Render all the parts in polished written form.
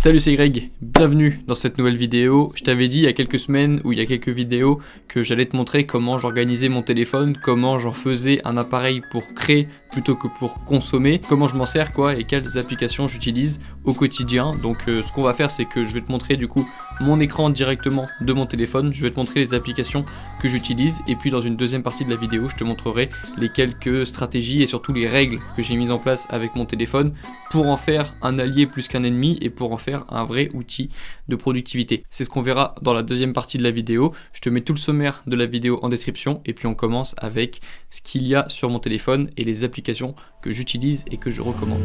Salut, c'est Greg, bienvenue dans cette nouvelle vidéo. Je t'avais dit il y a quelques semaines ou il y a quelques vidéos que j'allais te montrer comment j'organisais mon téléphone, comment j'en faisais un appareil pour créer plutôt que pour consommer, comment je m'en sers quoi et quelles applications j'utilise au quotidien. Donc ce qu'on va faire, c'est que je vais te montrer du coup mon écran directement de mon téléphone, je vais te montrer les applications que j'utilise et puis dans une deuxième partie de la vidéo je te montrerai les quelques stratégies et surtout les règles que j'ai mises en place avec mon téléphone pour en faire un allié plus qu'un ennemi et pour en faire un vrai outil de productivité. C'est ce qu'on verra dans la deuxième partie de la vidéo. Je te mets tout le sommaire de la vidéo en description et puis on commence avec ce qu'il y a sur mon téléphone et les applications que j'utilise et que je recommande.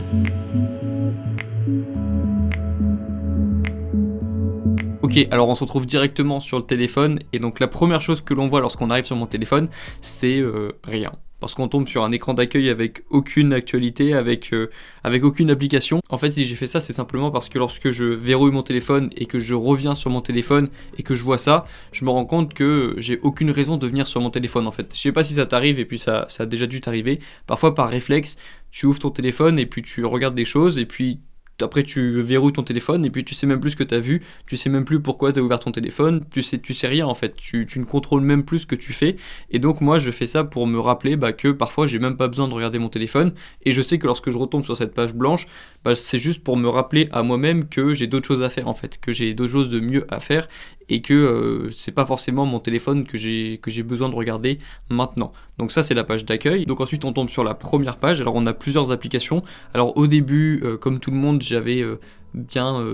Ok, alors on se retrouve directement sur le téléphone et donc la première chose que l'on voit lorsqu'on arrive sur mon téléphone, c'est rien. Parce qu'on tombe sur un écran d'accueil avec aucune actualité, avec aucune application. En fait, si j'ai fait ça, c'est simplement parce que lorsque je verrouille mon téléphone et que je reviens sur mon téléphone et que je vois ça, je me rends compte que j'ai aucune raison de venir sur mon téléphone en fait. Je sais pas si ça t'arrive et puis ça a déjà dû t'arriver. Parfois par réflexe, tu ouvres ton téléphone et puis tu regardes des choses et puis après tu verrouilles ton téléphone et puis tu sais même plus ce que tu as vu, tu sais même plus pourquoi tu as ouvert ton téléphone, tu sais rien en fait, tu ne contrôles même plus ce que tu fais. Et donc moi je fais ça pour me rappeler que parfois j'ai même pas besoin de regarder mon téléphone et je sais que lorsque je retombe sur cette page blanche, c'est juste pour me rappeler à moi-même que j'ai d'autres choses à faire en fait, que j'ai d'autres choses de mieux à faire et que c'est pas forcément mon téléphone que j'ai besoin de regarder maintenant. Donc ça c'est la page d'accueil. Donc ensuite on tombe sur la première page. Alors on a plusieurs applications. Alors au début comme tout le monde j'avais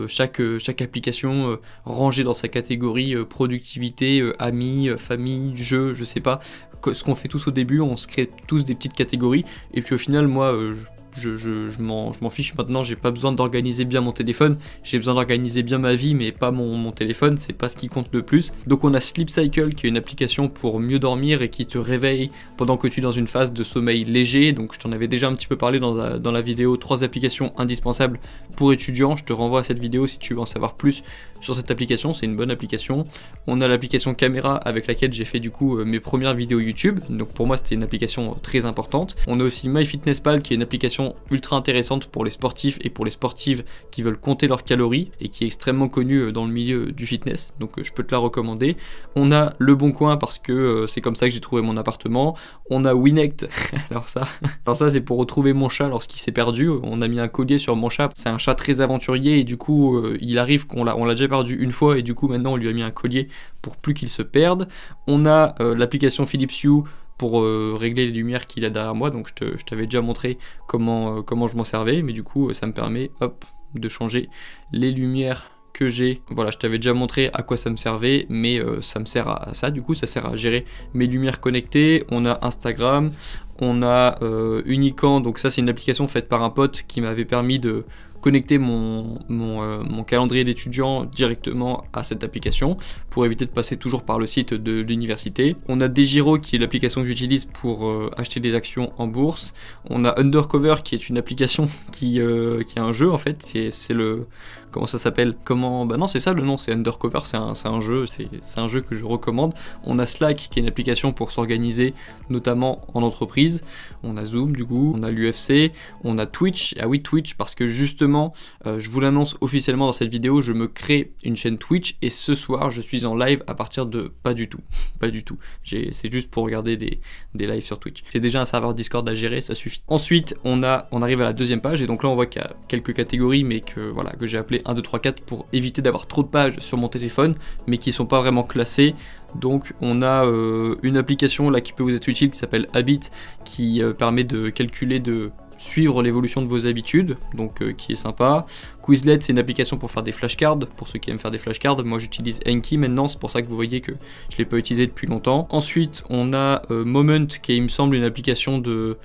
chaque application rangée dans sa catégorie productivité, amis, famille, jeux, je sais pas. Ce qu'on fait tous au début, on se crée tous des petites catégories et puis au final moi je m'en fiche maintenant, j'ai pas besoin d'organiser bien mon téléphone, j'ai besoin d'organiser bien ma vie mais pas mon téléphone, c'est pas ce qui compte le plus. Donc on a Sleep Cycle qui est une application pour mieux dormir et qui te réveille pendant que tu es dans une phase de sommeil léger, donc je t'en avais déjà un petit peu parlé dans la vidéo 3 applications indispensables pour étudiants, je te renvoie à cette vidéo si tu veux en savoir plus sur cette application, c'est une bonne application. On a l'application caméra avec laquelle j'ai fait du coup mes premières vidéos YouTube, donc pour moi c'était une application très importante. On a aussi MyFitnessPal qui est une application ultra intéressante pour les sportifs et pour les sportives qui veulent compter leurs calories et qui est extrêmement connue dans le milieu du fitness, donc je peux te la recommander. On a Le Bon Coin parce que c'est comme ça que j'ai trouvé mon appartement. On a Winect, alors ça c'est pour retrouver mon chat lorsqu'il s'est perdu. On a mis un collier sur mon chat, c'est un chat très aventurier et du coup il arrive qu'on l'a déjà perdu une fois et du coup maintenant on lui a mis un collier pour plus qu'il se perde. On a l'application Philips Hue pour régler les lumières qu'il a derrière moi, donc je t'avais déjà montré comment je m'en servais, mais du coup ça me permet de changer les lumières que j'ai. Voilà, je t'avais déjà montré à quoi ça me servait, mais ça me sert à ça, du coup ça sert à gérer mes lumières connectées. On a Instagram, on a Unican, donc ça c'est une application faite par un pote qui m'avait permis de connecter mon calendrier d'étudiant directement à cette application pour éviter de passer toujours par le site de l'université. On a Degiro qui est l'application que j'utilise pour acheter des actions en bourse. On a Undercover qui est une application qui est un jeu en fait, c'est le... Comment ça s'appelle? Non, c'est ça le nom, c'est Undercover, c'est un jeu, c'est un jeu que je recommande. On a Slack qui est une application pour s'organiser, notamment en entreprise. On a Zoom du coup, on a l'UFC, on a Twitch. Ah oui, Twitch, parce que justement, je vous l'annonce officiellement dans cette vidéo, je me crée une chaîne Twitch et ce soir, je suis en live à partir de... Pas du tout. C'est juste pour regarder des lives sur Twitch. J'ai déjà un serveur Discord à gérer, ça suffit. Ensuite, on arrive à la deuxième page et donc là, on voit qu'il y a quelques catégories, mais que j'ai appelé 1, 2, 3, 4 pour éviter d'avoir trop de pages sur mon téléphone mais qui sont pas vraiment classées. Donc on a une application là qui peut vous être utile qui s'appelle Habit qui permet de calculer, de suivre l'évolution de vos habitudes, donc qui est sympa. Quizlet c'est une application pour faire des flashcards, pour ceux qui aiment faire des flashcards. Moi j'utilise Anki maintenant, c'est pour ça que vous voyez que je l'ai pas utilisé depuis longtemps. Ensuite on a Moment qui est il me semble une application de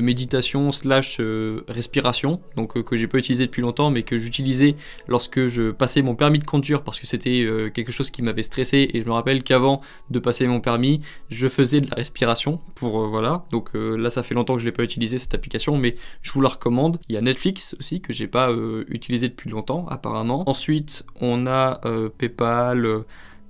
méditation / respiration, donc que j'ai pas utilisé depuis longtemps mais que j'utilisais lorsque je passais mon permis de conduire parce que c'était quelque chose qui m'avait stressé et je me rappelle qu'avant de passer mon permis je faisais de la respiration pour voilà, donc là ça fait longtemps que je l'ai pas utilisé cette application mais je vous la recommande. Il y a Netflix aussi que j'ai pas utilisé depuis longtemps apparemment. Ensuite on a PayPal,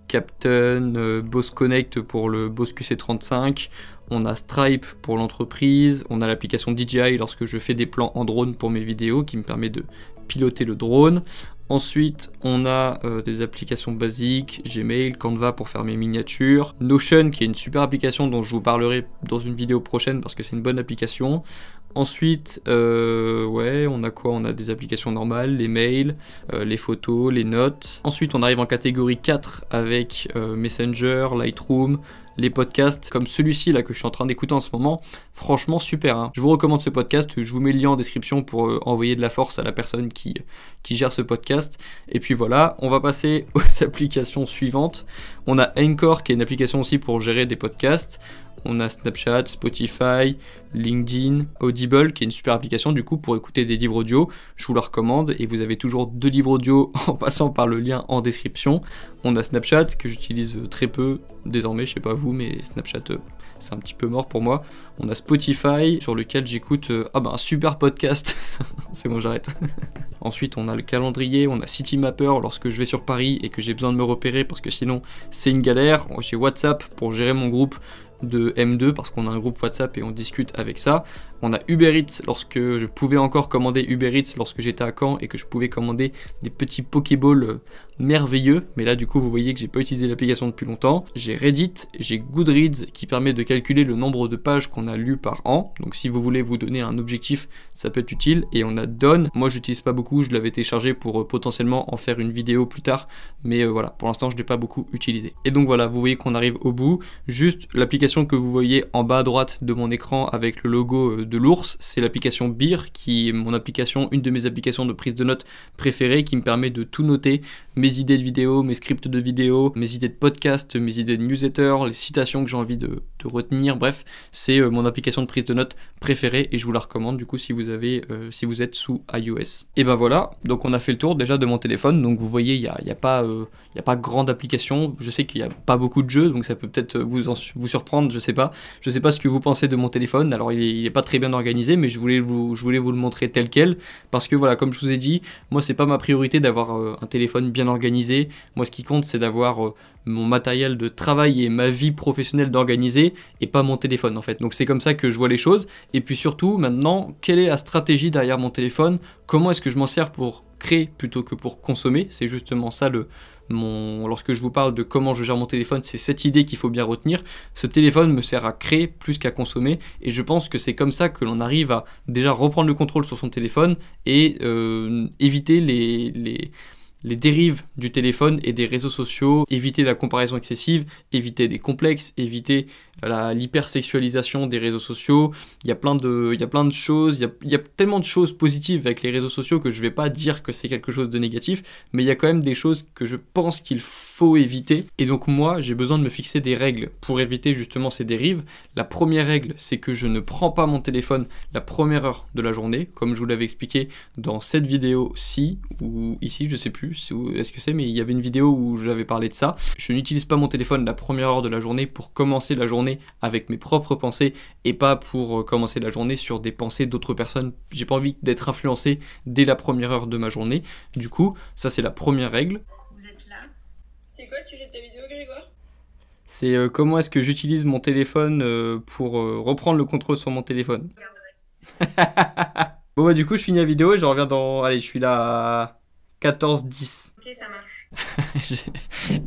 Captain, Boss Connect pour le Boss QC35, on a Stripe pour l'entreprise, on a l'application DJI lorsque je fais des plans en drone pour mes vidéos qui me permet de piloter le drone. Ensuite, on a des applications basiques, Gmail, Canva pour faire mes miniatures, Notion qui est une super application dont je vous parlerai dans une vidéo prochaine parce que c'est une bonne application. Ensuite, ouais, on a quoi? On a des applications normales, les mails, les photos, les notes. Ensuite, on arrive en catégorie 4 avec Messenger, Lightroom, les podcasts comme celui-ci là que je suis en train d'écouter en ce moment. Franchement, super, hein. Je vous recommande ce podcast, je vous mets le lien en description pour envoyer de la force à la personne qui gère ce podcast. Et puis voilà, on va passer aux applications suivantes. On a Anchor qui est une application aussi pour gérer des podcasts. On a Snapchat, Spotify, LinkedIn, Audible qui est une super application du coup pour écouter des livres audio. Je vous la recommande et vous avez toujours 2 livres audio en passant par le lien en description. On a Snapchat que j'utilise très peu désormais, je sais pas vous, mais Snapchat c'est un petit peu mort pour moi. On a Spotify sur lequel j'écoute un super podcast. C'est bon, j'arrête. Ensuite on a le calendrier, on a Citymapper lorsque je vais sur Paris et que j'ai besoin de me repérer parce que sinon c'est une galère. J'ai WhatsApp pour gérer mon groupe de M2 parce qu'on a un groupe WhatsApp et on discute avec ça. On a Uber Eats lorsque je pouvais encore commander Uber Eats lorsque j'étais à Caen et que je pouvais commander des petits Pokéballs merveilleux. Mais là du coup vous voyez que j'ai pas utilisé l'application depuis longtemps. J'ai Reddit, j'ai Goodreads qui permet de calculer le nombre de pages qu'on a lues par an. Donc si vous voulez vous donner un objectif, ça peut être utile. Et on a Dawn. Moi j'utilise pas beaucoup, je l'avais téléchargé pour potentiellement en faire une vidéo plus tard. Mais voilà, pour l'instant je l'ai pas beaucoup utilisé. Et donc voilà, vous voyez qu'on arrive au bout. Juste l'application que vous voyez en bas à droite de mon écran avec le logo de l'ours, c'est l'application Beer qui est mon application, une de mes applications de prise de notes préférées qui me permet de tout noter, mes idées de vidéos, mes scripts de vidéos, mes idées de podcast, mes idées de newsletter, les citations que j'ai envie de retenir, bref, c'est mon application de prise de notes préférée et je vous la recommande du coup si vous êtes sous iOS. Et ben voilà, donc on a fait le tour déjà de mon téléphone, donc vous voyez il y a pas grande application, je sais qu'il n'y a pas beaucoup de jeux, donc ça peut peut-être vous surprendre, je sais pas ce que vous pensez de mon téléphone. Alors il est pas très bien organisé, mais je voulais vous le montrer tel quel, parce que voilà, comme je vous ai dit, moi c'est pas ma priorité d'avoir un téléphone bien organisé. Moi ce qui compte c'est d'avoir mon matériel de travail et ma vie professionnelle d'organiser et pas mon téléphone en fait. Donc c'est comme ça que je vois les choses. Et puis surtout maintenant, quelle est la stratégie derrière mon téléphone? Comment est-ce que je m'en sers pour créer plutôt que pour consommer? C'est justement ça lorsque je vous parle de comment je gère mon téléphone, c'est cette idée qu'il faut bien retenir. Ce téléphone me sert à créer plus qu'à consommer et je pense que c'est comme ça que l'on arrive à déjà reprendre le contrôle sur son téléphone et éviter les dérives du téléphone et des réseaux sociaux, éviter la comparaison excessive, éviter des complexes, éviter l'hypersexualisation des réseaux sociaux. Il y a plein de choses, il y a tellement de choses positives avec les réseaux sociaux que je vais pas dire que c'est quelque chose de négatif, mais il y a quand même des choses que je pense qu'il faut éviter. Et donc moi, j'ai besoin de me fixer des règles pour éviter justement ces dérives. La première règle, c'est que je ne prends pas mon téléphone la première heure de la journée, comme je vous l'avais expliqué dans cette vidéo-ci, ou ici, je sais plus est-ce que c'est, mais il y avait une vidéo où j'avais parlé de ça. Je n'utilise pas mon téléphone la première heure de la journée pour commencer la journée avec mes propres pensées et pas pour commencer la journée sur des pensées d'autres personnes. J'ai pas envie d'être influencé dès la première heure de ma journée. Du coup, ça c'est la première règle. Vous êtes là? C'est quoi le sujet de ta vidéo, Grégoire? C'est comment est-ce que j'utilise mon téléphone pour reprendre le contrôle sur mon téléphone. Bon bah du coup je finis la vidéo et je reviens dans... Allez, je suis là à 14-10. Ok, ça marche.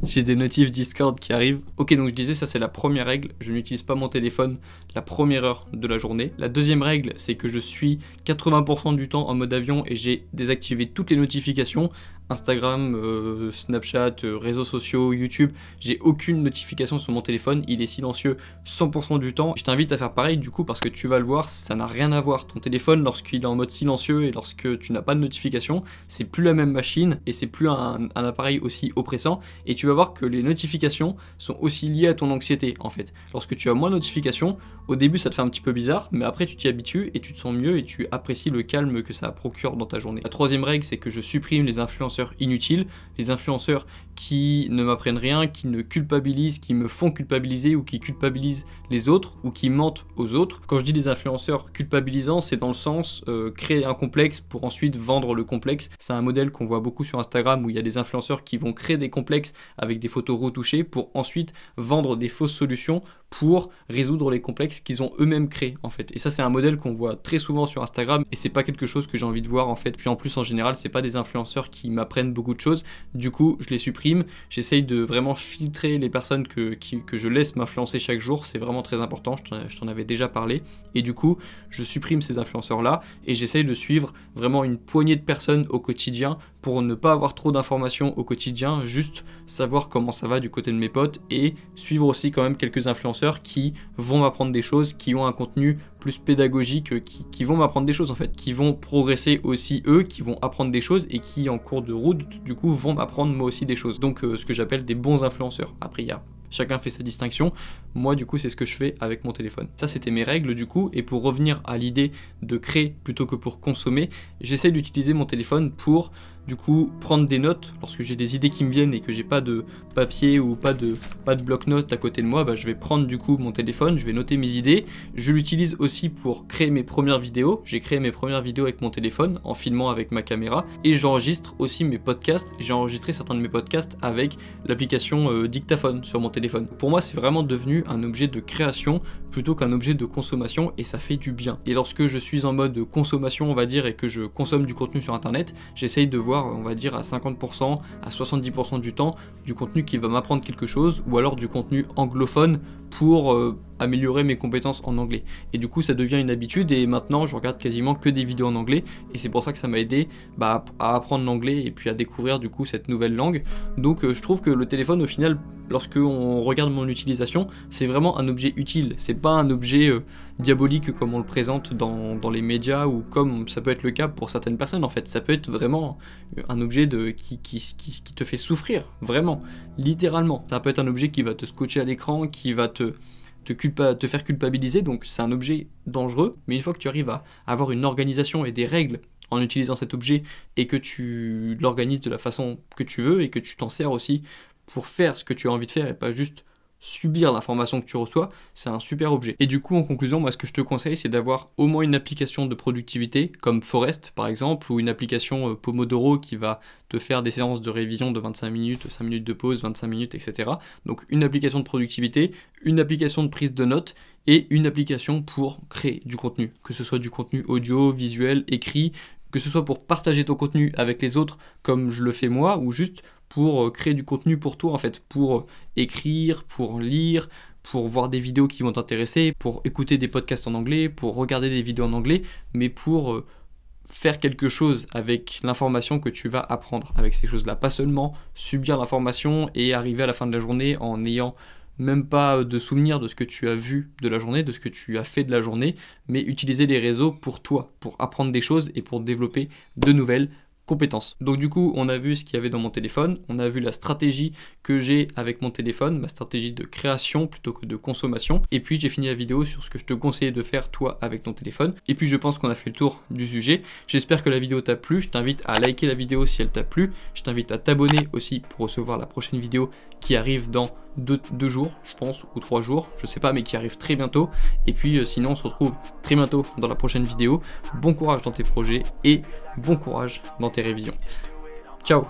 J'ai des notifs Discord qui arrivent. Ok, donc je disais, ça c'est la première règle. Je n'utilise pas mon téléphone la première heure de la journée. La deuxième règle, c'est que je suis 80% du temps en mode avion et j'ai désactivé toutes les notifications. Instagram, Snapchat, réseaux sociaux, YouTube. J'ai aucune notification sur mon téléphone. Il est silencieux 100% du temps. Je t'invite à faire pareil du coup parce que tu vas le voir, ça n'a rien à voir. Ton téléphone, lorsqu'il est en mode silencieux et lorsque tu n'as pas de notification, c'est plus la même machine et c'est plus un appareil aussi oppressant. Et tu vas voir que les notifications sont aussi liées à ton anxiété en fait. Lorsque tu as moins de notifications, au début ça te fait un petit peu bizarre, mais après tu t'y habitues et tu te sens mieux et tu apprécies le calme que ça procure dans ta journée. La troisième règle, c'est que je supprime les influenceurs influenceurs inutiles, les influenceurs qui ne m'apprennent rien, qui ne culpabilisent, qui me font culpabiliser ou qui culpabilisent les autres ou qui mentent aux autres. Quand je dis des influenceurs culpabilisants, c'est dans le sens créer un complexe pour ensuite vendre le complexe. C'est un modèle qu'on voit beaucoup sur Instagram où il y a des influenceurs qui vont créer des complexes avec des photos retouchées pour ensuite vendre des fausses solutions pour résoudre les complexes qu'ils ont eux-mêmes créés en fait. Et ça c'est un modèle qu'on voit très souvent sur Instagram et c'est pas quelque chose que j'ai envie de voir en fait. Puis en plus en général c'est pas des influenceurs qui m'apprennent beaucoup de choses, du coup je les supprime. J'essaye de vraiment filtrer les personnes que je laisse m'influencer chaque jour, c'est vraiment très important, je t'en avais déjà parlé. Et du coup je supprime ces influenceurs là et j'essaye de suivre vraiment une poignée de personnes au quotidien pour ne pas avoir trop d'informations au quotidien, juste savoir comment ça va du côté de mes potes et suivre aussi quand même quelques influenceurs qui vont m'apprendre des choses, qui ont un contenu plus pédagogique, qui vont m'apprendre des choses en fait, qui vont progresser aussi eux, qui vont apprendre des choses et qui en cours de route du coup vont m'apprendre moi aussi des choses. Donc ce que j'appelle des bons influenceurs. Après chacun fait sa distinction, moi du coup c'est ce que je fais avec mon téléphone. Ça c'était mes règles du coup, et pour revenir à l'idée de créer plutôt que pour consommer, j'essaie d'utiliser mon téléphone pour du coup prendre des notes. Lorsque j'ai des idées qui me viennent et que j'ai pas de papier ou pas de bloc-notes à côté de moi, je vais prendre du coup mon téléphone, je vais noter mes idées. Je l'utilise aussi pour créer mes premières vidéos. J'ai créé mes premières vidéos avec mon téléphone en filmant avec ma caméra et j'enregistre aussi mes podcasts. J'ai enregistré certains de mes podcasts avec l'application Dictaphone sur mon téléphone. Pour moi c'est vraiment devenu un objet de création plutôt qu'un objet de consommation et ça fait du bien. Et lorsque je suis en mode consommation on va dire et que je consomme du contenu sur internet, j'essaye de voir on va dire à 50%, à 70% du temps du contenu qui va m'apprendre quelque chose ou alors du contenu anglophone pour améliorer mes compétences en anglais. Et du coup ça devient une habitude et maintenant je regarde quasiment que des vidéos en anglais et c'est pour ça que ça m'a aidé à apprendre l'anglais et puis à découvrir du coup cette nouvelle langue. Donc je trouve que le téléphone au final, lorsque on regarde mon utilisation, c'est vraiment un objet utile, c'est pas un objet diabolique comme on le présente dans les médias ou comme ça peut être le cas pour certaines personnes en fait. Ça peut être vraiment un objet qui te fait souffrir, vraiment, littéralement. Ça peut être un objet qui va te scotcher à l'écran, qui va te faire culpabiliser, donc c'est un objet dangereux, mais une fois que tu arrives à avoir une organisation et des règles en utilisant cet objet et que tu l'organises de la façon que tu veux et que tu t'en sers aussi pour faire ce que tu as envie de faire et pas juste subir l'information que tu reçois, c'est un super objet. Et du coup en conclusion, moi ce que je te conseille c'est d'avoir au moins une application de productivité comme Forest par exemple, ou une application Pomodoro qui va te faire des séances de révision de 25 minutes, 5 minutes de pause, 25 minutes, etc. Donc une application de productivité, une application de prise de notes et une application pour créer du contenu, que ce soit du contenu audio, visuel, écrit, que ce soit pour partager ton contenu avec les autres comme je le fais moi, ou juste pour créer du contenu pour toi en fait, pour écrire, pour lire, pour voir des vidéos qui vont t'intéresser, pour écouter des podcasts en anglais, pour regarder des vidéos en anglais, mais pour faire quelque chose avec l'information que tu vas apprendre avec ces choses-là, pas seulement subir l'information et arriver à la fin de la journée en n'ayant même pas de souvenir de ce que tu as vu de la journée, de ce que tu as fait de la journée, mais utiliser les réseaux pour toi, pour apprendre des choses et pour développer de nouvelles compétences. Donc du coup, on a vu ce qu'il y avait dans mon téléphone, on a vu la stratégie que j'ai avec mon téléphone, ma stratégie de création plutôt que de consommation, et puis j'ai fini la vidéo sur ce que je te conseillais de faire toi avec ton téléphone, et puis je pense qu'on a fait le tour du sujet. J'espère que la vidéo t'a plu, je t'invite à liker la vidéo si elle t'a plu, je t'invite à t'abonner aussi pour recevoir la prochaine vidéo qui arrive dans 2 jours, je pense, ou 3 jours, je sais pas, mais qui arrive très bientôt. Et puis sinon on se retrouve très bientôt dans la prochaine vidéo. Bon courage dans tes projets et bon courage dans tes révisions. Ciao.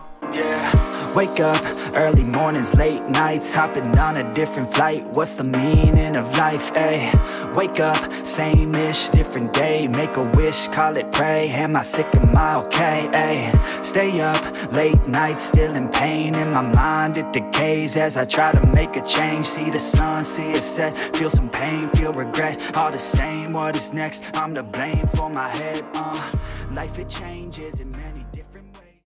Wake up, early mornings, late nights, hopping on a different flight. What's the meaning of life, ayy? Wake up, same-ish, different day. Make a wish, call it pray. Am I sick, am I okay, ayy? Stay up, late nights, still in pain. In my mind it decays as I try to make a change. See the sun, see it set, feel some pain, feel regret. All the same, what is next? I'm to blame for my head, life it changes.